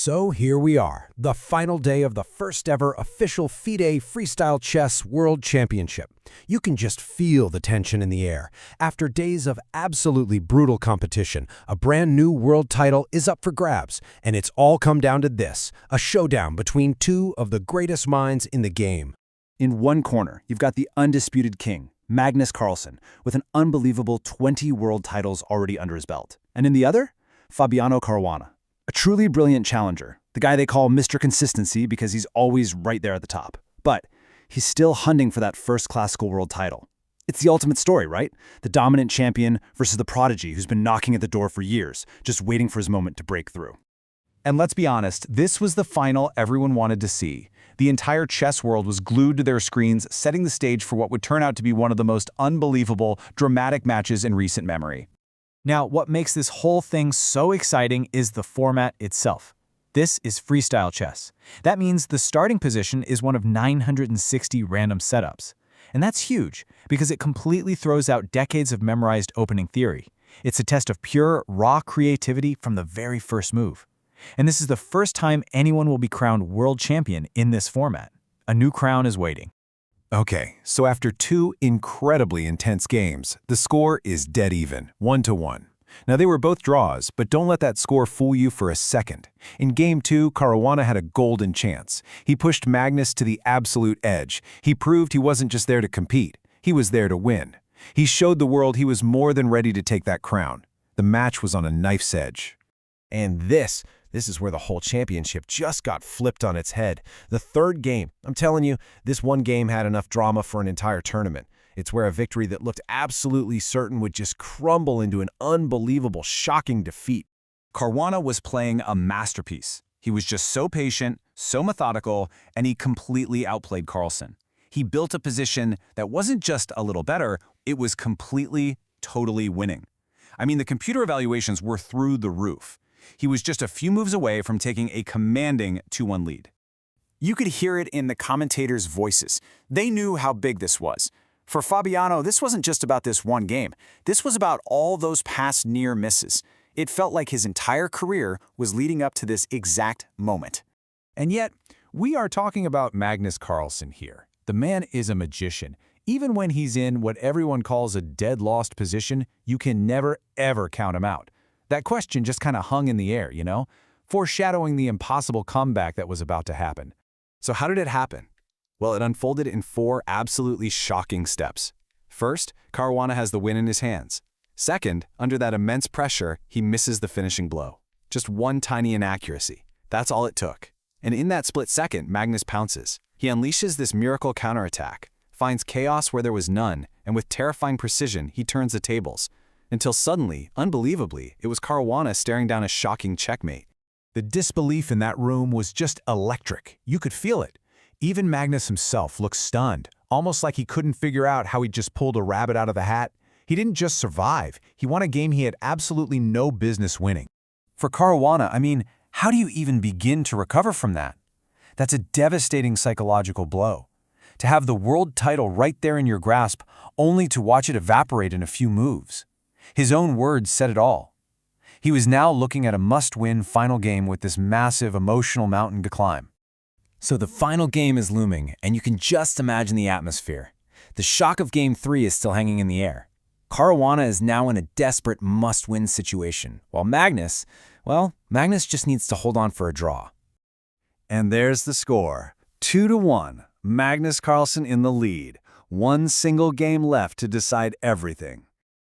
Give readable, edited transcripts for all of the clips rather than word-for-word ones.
So here we are, the final day of the first ever official FIDE Freestyle Chess World Championship. You can just feel the tension in the air. After days of absolutely brutal competition, a brand new world title is up for grabs, and it's all come down to this, a showdown between two of the greatest minds in the game. In one corner, you've got the undisputed king, Magnus Carlsen, with an unbelievable 20 world titles already under his belt. And in the other, Fabiano Caruana, a truly brilliant challenger, the guy they call Mr. Consistency because he's always right there at the top. But he's still hunting for that first classical world title. It's the ultimate story, right? The dominant champion versus the prodigy who's been knocking at the door for years, just waiting for his moment to break through. And let's be honest, this was the final everyone wanted to see. The entire chess world was glued to their screens, setting the stage for what would turn out to be one of the most unbelievable, dramatic matches in recent memory. Now, what makes this whole thing so exciting is the format itself. This is freestyle chess. That means the starting position is one of 960 random setups. And that's huge, because it completely throws out decades of memorized opening theory. It's a test of pure, raw creativity from the very first move. And this is the first time anyone will be crowned world champion in this format. A new crown is waiting. Okay, so after two incredibly intense games, the score is dead even, 1-1. Now they were both draws, but don't let that score fool you for a second. In Game 2, Caruana had a golden chance. He pushed Magnus to the absolute edge. He proved he wasn't just there to compete, he was there to win. He showed the world he was more than ready to take that crown. The match was on a knife's edge. And this is where the whole championship just got flipped on its head. The third game. I'm telling you, this one game had enough drama for an entire tournament. It's where a victory that looked absolutely certain would just crumble into an unbelievable, shocking defeat. Caruana was playing a masterpiece. He was just so patient, so methodical, and he completely outplayed Carlsen. He built a position that wasn't just a little better, it was completely, totally winning. I mean, the computer evaluations were through the roof. He was just a few moves away from taking a commanding 2-1 lead. You could hear it in the commentators' voices. They knew how big this was. For Fabiano, this wasn't just about this one game. This was about all those past near misses. It felt like his entire career was leading up to this exact moment. And yet, we are talking about Magnus Carlsen here. The man is a magician. Even when he's in what everyone calls a dead-lost position, you can never, ever count him out. That question just kind of hung in the air, you know, foreshadowing the impossible comeback that was about to happen. So how did it happen? Well, it unfolded in 4 absolutely shocking steps. First, Caruana has the win in his hands. Second, under that immense pressure, he misses the finishing blow. Just one tiny inaccuracy. That's all it took. And in that split second, Magnus pounces. He unleashes this miracle counterattack, finds chaos where there was none, and with terrifying precision, he turns the tables. Until suddenly, unbelievably, it was Caruana staring down a shocking checkmate. The disbelief in that room was just electric. You could feel it. Even Magnus himself looked stunned, almost like he couldn't figure out how he just pulled a rabbit out of the hat. He didn't just survive, he won a game he had absolutely no business winning. For Caruana, I mean, how do you even begin to recover from that? That's a devastating psychological blow. To have the world title right there in your grasp, only to watch it evaporate in a few moves. His own words said it all. He was now looking at a must-win final game with this massive emotional mountain to climb. So the final game is looming, and you can just imagine the atmosphere. The shock of Game 3 is still hanging in the air. Caruana is now in a desperate must-win situation, while Magnus just needs to hold on for a draw. And there's the score, 2-1. Magnus Carlsen in the lead. One single game left to decide everything.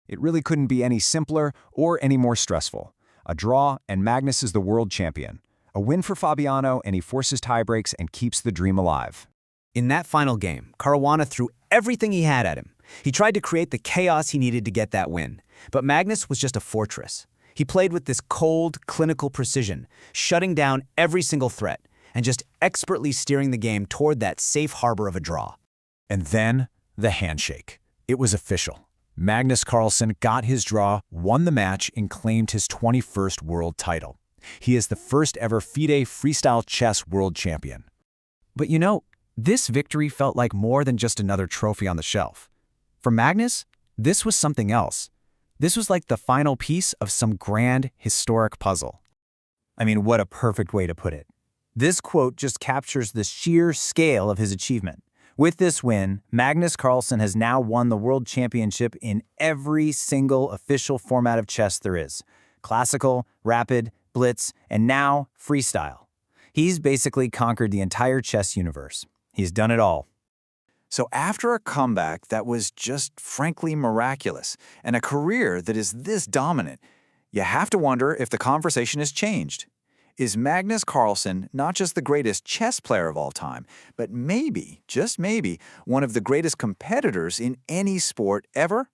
It really couldn't be any simpler or any more stressful. A draw, and Magnus is the world champion. A win for Fabiano, and he forces tiebreaks and keeps the dream alive. In that final game, Caruana threw everything he had at him. He tried to create the chaos he needed to get that win. But Magnus was just a fortress. He played with this cold, clinical precision, shutting down every single threat, and just expertly steering the game toward that safe harbor of a draw. And then, the handshake. It was official. Magnus Carlsen got his draw, won the match, and claimed his 21st world title. He is the first ever FIDE Freestyle Chess World Champion. But you know, this victory felt like more than just another trophy on the shelf. For Magnus, this was something else. This was like the final piece of some grand, historic puzzle. I mean, what a perfect way to put it. This quote just captures the sheer scale of his achievement. With this win, Magnus Carlsen has now won the World Championship in every single official format of chess there is. Classical, rapid, blitz, and now freestyle. He's basically conquered the entire chess universe. He's done it all. So after a comeback that was just frankly miraculous, and a career that is this dominant, you have to wonder if the conversation has changed. Is Magnus Carlsen not just the greatest chess player of all time, but maybe, just maybe, one of the greatest competitors in any sport ever?